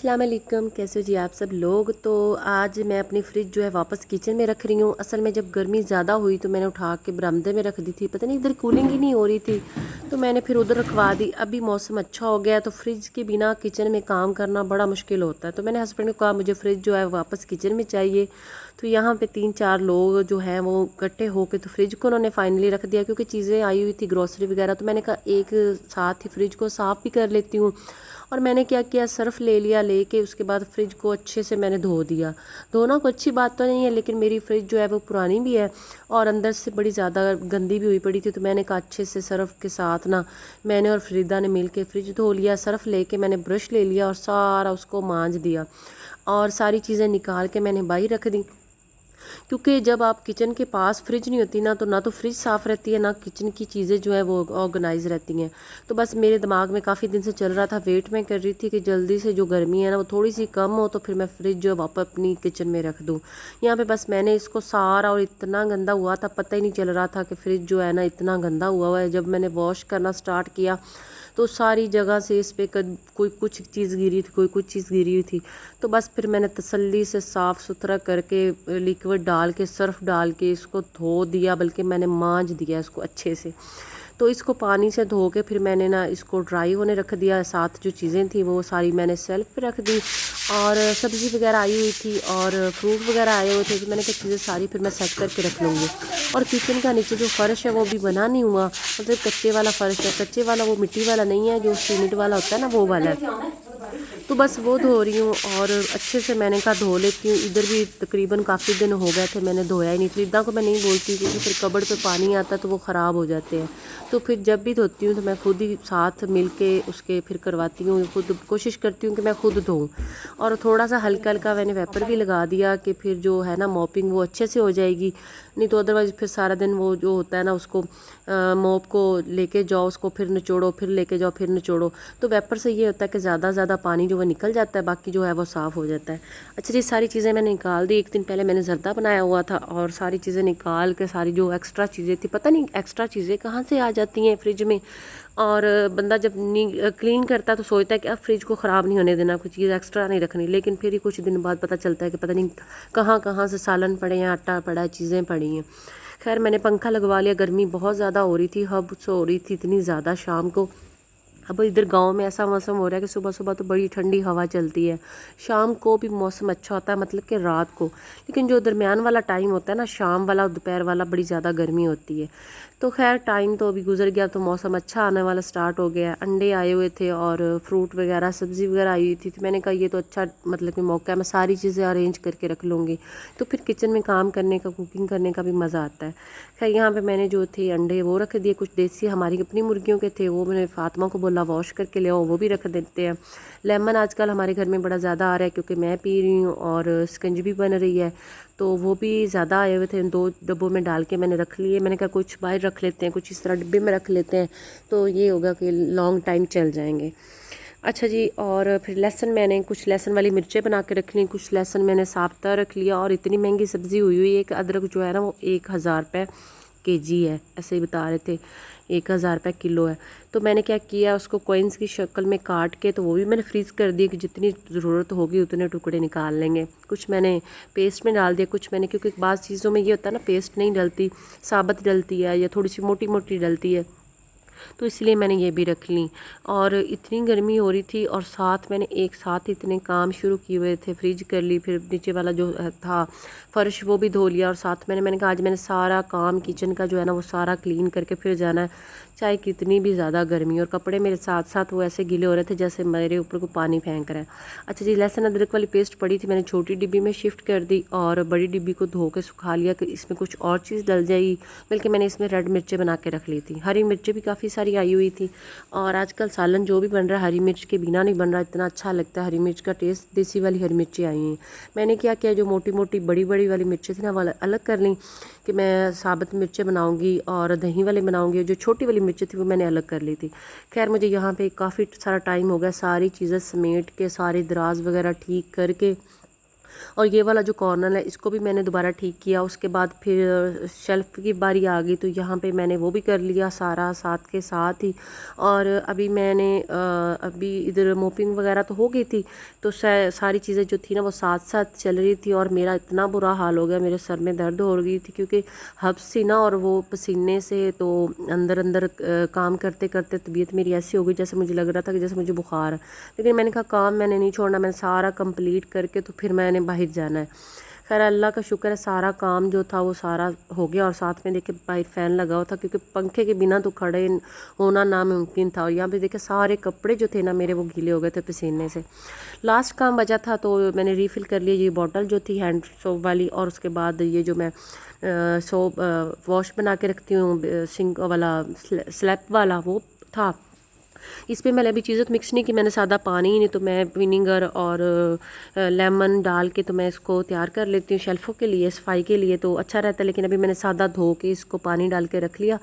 अस्सलाम वालेकुम, कैसे हो जी आप सब लोग। तो आज मैं अपनी फ़्रिज जो है वापस किचन में रख रही हूँ। असल में जब गर्मी ज़्यादा हुई तो मैंने उठा के बरामदे में रख दी थी, पता नहीं इधर कूलिंग ही नहीं हो रही थी, तो मैंने फिर उधर रखवा दी। अभी मौसम अच्छा हो गया तो फ्रिज के बिना किचन में काम करना बड़ा मुश्किल होता है। तो मैंने हस्बैंड को कहा मुझे फ़्रिज जो है वापस किचन में चाहिए। तो यहाँ पे 3-4 लोग जो हैं वो इकट्ठे होकर तो फ्रिज को उन्होंने फाइनली रख दिया, क्योंकि चीज़ें आई हुई थी ग्रोसरी वगैरह। तो मैंने कहा एक साथ ही फ्रिज को साफ़ भी कर लेती हूँ। और मैंने क्या किया, सर्फ ले लिया, लेके उसके बाद फ्रिज को अच्छे से मैंने धो दिया। धोना कोई अच्छी बात तो नहीं है, लेकिन मेरी फ्रिज जो है वो पुरानी भी है और अंदर से बड़ी ज़्यादा गंदी भी हुई पड़ी थी। तो मैंने कहा अच्छे से सर्फ के साथ ना, मैंने और फरीदा ने मिल के फ्रिज धो लिया। सर्फ लेके मैंने ब्रश ले लिया और सारा उसको मांज दिया और सारी चीज़ें निकाल के मैंने बाहर रख दी। क्योंकि जब आप किचन के पास फ्रिज नहीं होती ना तो फ्रिज साफ़ रहती है, ना किचन की चीज़ें जो है वो ऑर्गेनाइज रहती हैं। तो बस मेरे दिमाग में काफ़ी दिन से चल रहा था, वेट मैं कर रही थी कि जल्दी से जो गर्मी है ना वो थोड़ी सी कम हो, तो फिर मैं फ्रिज जो है वापस अपनी किचन में रख दूँ। यहाँ पे बस मैंने इसको सारा, और इतना गंदा हुआ था, पता ही नहीं चल रहा था कि फ्रिज जो है ना इतना गंदा हुआ है। जब मैंने वॉश करना स्टार्ट किया तो सारी जगह से इस पर कोई कुछ चीज़ गिरी थी, कोई कुछ चीज़ गिरी हुई थी। तो बस फिर मैंने तसल्ली से साफ़ सुथरा करके लिक्विड डाल के, सर्फ डाल के इसको धो दिया, बल्कि मैंने मांज दिया इसको अच्छे से। तो इसको पानी से धो के फिर मैंने ना इसको ड्राई होने रख दिया। साथ जो चीज़ें थी वो सारी मैंने सेल्फ पे रख दी, और सब्ज़ी वगैरह आई हुई थी और फ्रूट वगैरह आए हुए थे। तो मैंने कहा चीज़ें सारी फिर मैं सेट करके रख लूँगी। और किचन का नीचे जो फ़र्श है वो भी बना नहीं हुआ, मतलब कच्चे वाला फ़र्श है। कच्चे वाला वो मिट्टी वाला नहीं है, जो सीमेंट वाला होता है ना वो वाला है। तो बस वो धो रही हूँ और अच्छे से मैंने कहा धो लेती हूँ। इधर भी तकरीबन काफ़ी दिन हो गए थे मैंने धोया ही नहीं। फरीदा को मैं नहीं बोलती, क्योंकि फिर कबर्ड पे पानी आता है तो वो ख़राब हो जाते हैं। तो फिर जब भी धोती हूँ तो मैं खुद ही साथ मिल के उसके फिर करवाती हूँ, खुद कोशिश करती हूँ कि मैं खुद धोऊँ। और थोड़ा सा हल्का हल्का मैंने वेपर भी लगा दिया कि फिर जो है ना मॉपिंग वो अच्छे से हो जाएगी। नहीं तो अदरवाइज़ फिर सारा दिन वो जो होता है ना उसको मॉप को लेके जाओ, उसको फिर निचोड़ो, फिर लेके जाओ, फिर निचोड़ो। तो वेपर से ये होता है कि ज़्यादा पानी जो वो निकल जाता है, बाकी जो है वो साफ़ हो जाता है। अच्छा जी, सारी चीज़ें मैंने निकाल दी। एक दिन पहले मैंने ज़र्दा बनाया हुआ था और सारी चीज़ें निकाल के, सारी जो एक्स्ट्रा चीज़ें थी, पता नहीं एक्स्ट्रा चीज़ें कहाँ से आ जाती हैं फ्रिज में। और बंदा जब क्लीन करता है तो सोचता है कि अब फ्रिज को ख़राब नहीं होने देना, कुछ चीज़ एक्स्ट्रा नहीं रखनी। लेकिन फिर ही कुछ दिन बाद पता चलता है कि पता नहीं कहाँ कहाँ से सालन पड़े हैं, आटा पड़ा है, चीज़ें पड़ी हैं। खैर मैंने पंखा लगवा लिया, गर्मी बहुत ज़्यादा हो रही थी, हब से हो रही थी इतनी ज़्यादा शाम को। अब इधर गांव में ऐसा मौसम हो रहा है कि सुबह सुबह तो बड़ी ठंडी हवा चलती है, शाम को भी मौसम अच्छा होता है, मतलब कि रात को। लेकिन जो दरमियान वाला टाइम होता है ना, शाम वाला और दोपहर वाला, बड़ी ज़्यादा गर्मी होती है। तो खैर टाइम तो अभी गुजर गया, तो मौसम अच्छा आने वाला स्टार्ट हो गया। अंडे आए हुए थे और फ्रूट वगैरह, सब्ज़ी वगैरह आई हुई थी। तो मैंने कहा ये तो अच्छा मतलब कि मौका है, मैं सारी चीज़ें अरेंज करके रख लूँगी, तो फिर किचन में काम करने का, कुकिंग करने का भी मज़ा आता है। खैर यहाँ पे मैंने जो थे अंडे वो रख दिए, कुछ देसी हमारी अपनी मुर्गियों के थे, वो मैंने फातिमा को बोला वॉश करके ले आओ, वो भी रख देते हैं। लेमन आजकल हमारे घर में बड़ा ज़्यादा आ रहा है, क्योंकि मैं पी रही हूँ और शिकंजी बन रही है, तो वो भी ज़्यादा आए हुए थे। 2 डब्बों में डाल के मैंने रख लिए। मैंने कहा कुछ बाहर रख लेते हैं, कुछ इस तरह डिब्बे में रख लेते हैं, तो ये होगा कि लॉन्ग टाइम चल जाएंगे। अच्छा जी, और फिर लहसुन, मैंने कुछ लहसुन वाली मिर्चें बना के रख ली, कुछ लहसुन मैंने साबुता रख लिया। और इतनी महंगी सब्ज़ी हुई हुई है कि अदरक जो है ना वो 1000 रुपये केजी है, ऐसे ही बता रहे थे, 1000 रुपये किलो है। तो मैंने क्या किया, उसको कॉइन्स की शक्ल में काट के, तो वो भी मैंने फ्रीज़ कर दिया कि जितनी ज़रूरत होगी उतने टुकड़े निकाल लेंगे। कुछ मैंने पेस्ट में डाल दिया, कुछ मैंने, क्योंकि बाज़ चीज़ों में ये होता है ना पेस्ट नहीं डलती, साबुत डलती है या थोड़ी सी मोटी मोटी डलती है, तो इसलिए मैंने ये भी रख ली। और इतनी गर्मी हो रही थी और साथ मैंने एक साथ इतने काम शुरू किए हुए थे। फ्रिज कर ली, फिर नीचे वाला जो था फ़र्श वो भी धो लिया, और साथ मैंने कहा आज मैंने सारा काम किचन का जो है ना वो सारा क्लीन करके फिर जाना है, चाहे कितनी भी ज़्यादा गर्मी। और कपड़े मेरे साथ साथ वो ऐसे गीले हो रहे थे जैसे मेरे ऊपर को पानी फेंक रहा है। अच्छा जी, लहसुन अदरक वाली पेस्ट पड़ी थी, मैंने छोटी डिब्बी में शिफ्ट कर दी और बड़ी डिब्बी को धो के सुखा लिया कि इसमें कुछ और चीज़ डल जाएगी। बल्कि मैंने इसमें रेड मिर्चें बना के रख ली थी, हरी मिर्चें भी काफ़ी सारी आई हुई थी। और आजकल सालन जो भी बन रहा है हरी मिर्च के बिना नहीं बन रहा, इतना अच्छा लगता है। हरी मिर्च का टेस्ट, देसी वाली हरी मिर्चें आई हैं। मैंने क्या किया, जो मोटी मोटी बड़ी बड़ी वाली मिर्चें थी ना वो अलग कर ली कि मैं साबुत मिर्चें बनाऊंगी और दही वाले बनाऊंगी। जो छोटी वाली मिर्चें थी वो मैंने अलग कर ली थी। खैर मुझे यहाँ पे काफ़ी सारा टाइम हो गया, सारी चीज़ें समेट के, सारे दराज वगैरह ठीक करके और ये वाला जो कॉर्नर है इसको भी मैंने दोबारा ठीक किया। उसके बाद फिर शेल्फ़ की बारी आ गई तो यहाँ पे मैंने वो भी कर लिया सारा साथ के साथ ही। और अभी मैंने अभी इधर मोपिंग वगैरह तो हो गई थी, तो सारी चीज़ें जो थी ना वो साथ साथ चल रही थी। और मेरा इतना बुरा हाल हो गया, मेरे सर में दर्द हो गई थी क्योंकि हब्स थी ना, और वो पसीने से तो अंदर अंदर काम करते करते तबीयत मेरी ऐसी हो गई जैसे मुझे लग रहा था कि जैसे मुझे बुखार है। लेकिन मैंने कहा काम मैंने नहीं छोड़ना, मैंने सारा कंप्लीट करके तो फिर मैंने बाहर जाना है। खैर अल्लाह का शुक्र है सारा काम जो था वो सारा हो गया। और साथ में देखे बाहर फ़ैन लगा हुआ था क्योंकि पंखे के बिना तो खड़े होना नामुमकिन था। और यहाँ पे देखे सारे कपड़े जो थे ना मेरे वो गीले हो गए थे पसीने से। लास्ट काम बचा था तो मैंने रीफ़िल कर लिया ये बॉटल जो थी हैंड सोप वाली। और उसके बाद ये जो मैं सोप वॉश बना के रखती हूँ सिंक वाला स्लैब वाला वो था। इस पे मैंने अभी चीज़ें तो मिक्स नहीं की, मैंने सादा पानी, नहीं तो मैं विनीगर और लेमन डाल के तो मैं इसको तैयार कर लेती हूँ शेल्फ़ों के लिए, सफाई के लिए तो अच्छा रहता है। लेकिन अभी मैंने सादा धो के इसको पानी डाल के रख लिया।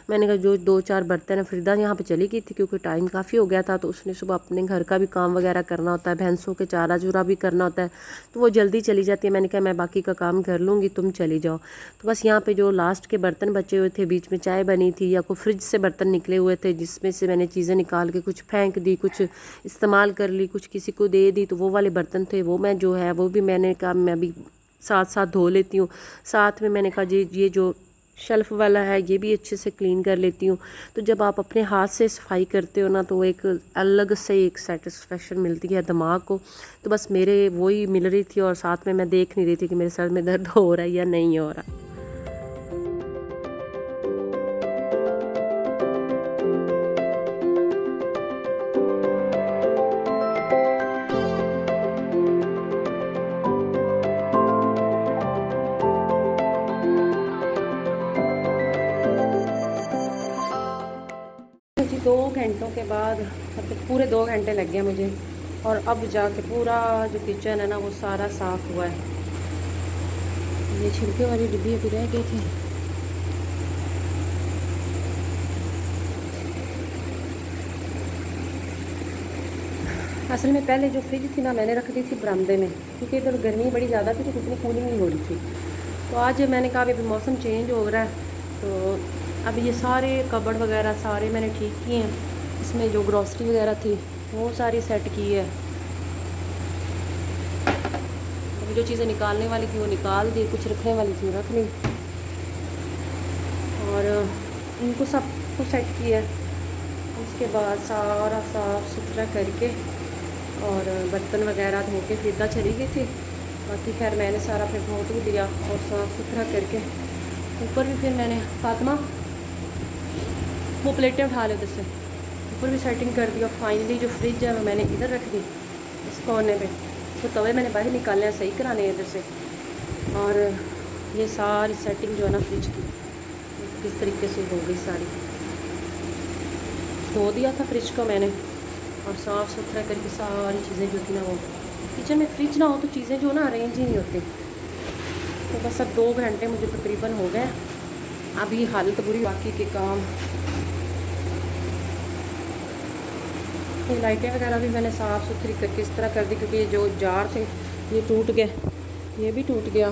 मैंने कहा जो 2-4 बर्तन है, फरीदा यहाँ पे चली गई थी क्योंकि टाइम काफ़ी हो गया था, तो उसने सुबह अपने घर का भी काम वगैरह करना होता है, भैंसों के चारा चूरा भी करना होता है, तो वो जल्दी चली जाती है। मैंने कहा मैं बाकी का काम कर लूँगी, तुम चली जाओ। तो बस यहाँ पे जो लास्ट के बर्तन बचे हुए थे, बीच में चाय बनी थी या कोई फ्रिज से बर्तन निकले हुए थे जिसमें से मैंने चीज़ें निकाल के कुछ फेंक दी, कुछ इस्तेमाल कर ली, कुछ किसी को दे दी, तो वो वाले बर्तन थे वो मैं जो है वो भी मैंने कहा मैं अभी साथ साथ धो लेती हूँ। साथ में मैंने कहा जी ये जो शेल्फ़ वाला है ये भी अच्छे से क्लीन कर लेती हूँ। तो जब आप अपने हाथ से सफाई करते हो ना तो एक अलग से एक सेटिस्फेक्शन मिलती है दिमाग को। तो बस मेरे वही मिल रही थी और साथ में मैं देख नहीं रही थी कि मेरे सर में दर्द हो रहा है या नहीं हो रहा। जी 2 घंटों के बाद, मतलब पूरे 2 घंटे लग गए मुझे, और अब जाके पूरा जो किचन है ना वो सारा साफ़ हुआ है। ये छिलके वाली डिब्बी अभी रह गई थी। असल में पहले जो फ्रिज थी ना मैंने रख दी थी बरामदे में क्योंकि इधर गर्मी बड़ी ज़्यादा थी तो इतनी कूलिंग नहीं हो रही थी। तो आज मैंने कहा अभी मौसम चेंज हो रहा है तो अब ये सारे कबर्ड वगैरह सारे मैंने ठीक किए हैं। इसमें जो ग्रॉसरी वगैरह थी वो सारी सेट की है। अभी जो चीज़ें निकालने वाली थी वो निकाल दी, कुछ रखने वाली थी रख ली, और इनको सब को सेट किया। उसके बाद सारा साफ़ सुथरा करके और बर्तन वगैरह धो के फिदा चली गई थी। बाकी खैर मैंने सारा फिर धो धो दिया और साफ़ सुथरा करके ऊपर भी फिर मैंने फातिमा वो प्लेटें उठा ले उधर से ऊपर भी सेटिंग कर दी। और फाइनली जो फ्रिज है वो मैंने इधर रख दी इस कोने पे, तो तवे मैंने बाहर निकालने हैं सही कराने हैं इधर से। और ये सारी सेटिंग जो है ना फ्रिज की किस तरीके से हो गई, सारी धो दिया था फ्रिज को मैंने और साफ़ सुथरा करके सारी चीज़ें जो थी ना वो किचन में, फ्रिज ना हो तो चीज़ें जो ना अरेंज ही नहीं होती। तो बस अब 2 घंटे मुझे तकरीबन हो गए, अभी हालत बुरी बाकी के काम। ये लाइटें वगैरह भी मैंने साफ़ सुथरी करके इस तरह कर दी क्योंकि जो जार थे ये टूट गए, ये भी टूट गया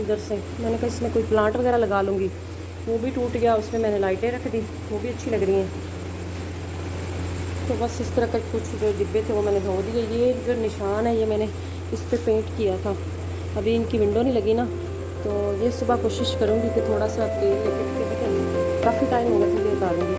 इधर से। मैंने कहा इसमें कोई प्लांट वगैरह लगा लूँगी, वो भी टूट गया। उसमें मैंने लाइटें रख दी, वो भी अच्छी लग रही हैं। तो बस इस तरह का कुछ जो डिब्बे थे वो मैंने धो दिए। ये जो निशान है ये मैंने इस पर पेंट किया था, अभी इनकी विंडो नहीं लगी ना, तो ये सुबह कोशिश करूँगी कि थोड़ा सा तेल लेके काफ़ी टाइम हो गया था ये उतारूँगी।